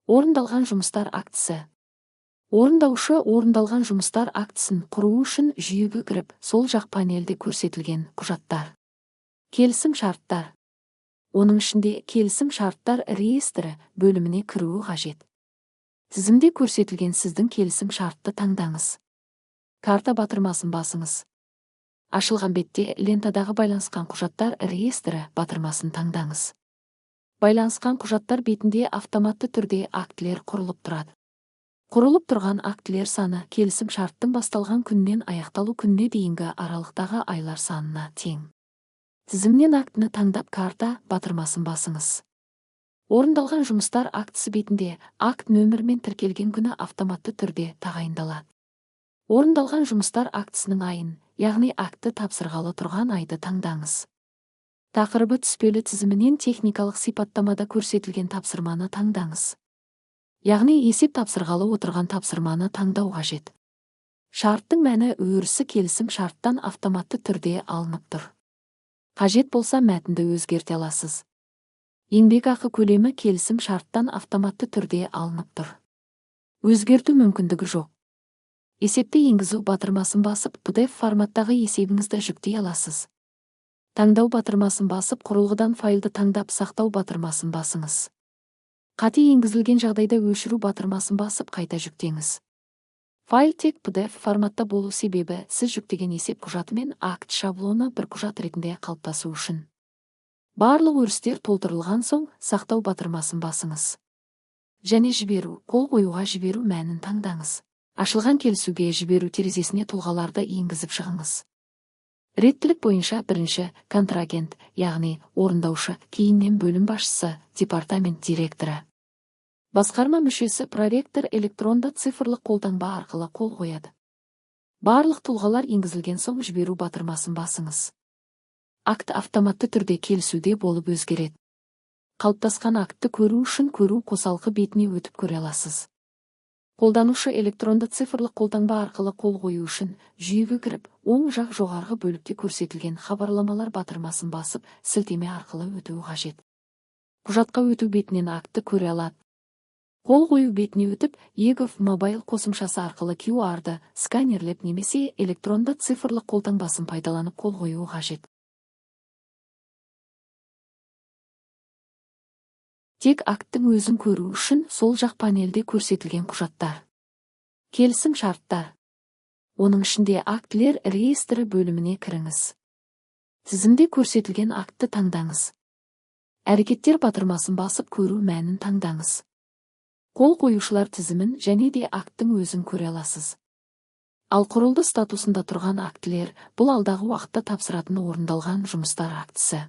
Орындалған жұмыстар актісі. Орындаушы орындалған жұмыстар актісін құру үшін жүйеге кіріп, сол жақ панельде көрсетілген құжаттар. Келісім шарттар. Оның ішінде келісім шарттар реестрі бөліміне кіруі қажет. Тізімде көрсетілген сіздің келісім шартты таңдаңыз. Карта батырмасын басыңыз. Ашылған бетте лентадағы байланысқан құжаттар реестрі батырмасын таңдаңыз. Байланысқан құжаттар бетінде автоматты түрде актілер құрылып тұрады. Құрылып тұрған актілер саны келісім шарттың басталған күннен аяқталу күніне дейінгі аралықтағы айлар санына тең. Тізімнен актіні таңдап карта батырмасын басыңыз. Орындалған жұмыстар актісі бетінде акт нөмірімен тіркелген күні автоматты түрде тағайындалады. Орындалған жұмыстар актісінің айын, яғни акті тапсырғалы тұрған айды таңдаңыз. Тақырыбы түспелі тізімінен техникалық сипаттамада көрсетілген тапсырманы таңдаңыз. Яғни есеп тапсырғалы отырған тапсырманы таңдау қажет. Шарттың мәні өрісі келісім шарттан автоматты түрде алынып тұр. Қажет болса мәтінді өзгерте аласыз. Еңбекақы көлемі келісім шарттан автоматты түрде алынып тұр. Өзгерту мүмкіндігі жоқ. Есепті енгізу батырмасын басып, PDF форматтағы есебіңізді жүктей аласыз. Таңдау батырмасын басып, құрылғыдан файлды таңдап сақтау батырмасын басыңыз. Қате енгізілген жағдайда өшіру батырмасын басып, қайта жүктеңіз. Файл тек PDF форматта болу себебі сіз жүктеген есеп құжаты мен акт шаблоны бір құжат ретінде қалыптасу үшін. Барлық өрістер толтырылған соң, сақтау батырмасын басыңыз. Және жіберу, қол қоюға жіберу мәнін таңдаңыз. Ашылған келісуге жіберу терезесіне тұлғаларды енгізіп шығыңыз. Реттілік бойынша бірінші контрагент, яғни орындаушы, кейіннен бөлім басшысы, департамент директоры. Басқарма мүшесі проректор электронды цифрлық қолтаңба арқылы қол қояды. Барлық тұлғалар енгізілген соң жіберу батырмасын басыңыз. Акт автоматты түрде келісуде болып өзгереді. Қалыптасқан актты көру үшін көру қосалқы бетіне өтіп көре аласыз. Қолданушы электронды цифрлық қолтаңба арқылы қол қою үшін жүйеге кіріп, оң жақ жоғарғы бөлікте көрсетілген хабарламалар батырмасын басып, сілтеме арқылы өтуі қажет. Құжатқа өту бетінен актты көре алады. Қол қою бетіне өтіп, EGOV мобайл қосымшасы арқылы QR-ды сканерлеп немесе электронды цифрлық қолтаңбасын пайдаланып қол қоюы қажет. Тек акттың өзін көру үшін сол жақ панельде көрсетілген құжаттар. Келісім шарттар. Оның ішінде актілер реестрі бөліміне кіріңіз. Тізімде көрсетілген актты таңдаңыз. Әрекеттер батырмасын басып көру мәнін таңдаңыз. Қол қоюшылар тізімін және де акттың өзін көре аласыз. Ал құрылды статусында тұрған актілер, бұл алдағы уақытта тапсыратын орындалған жұмыстар актісі.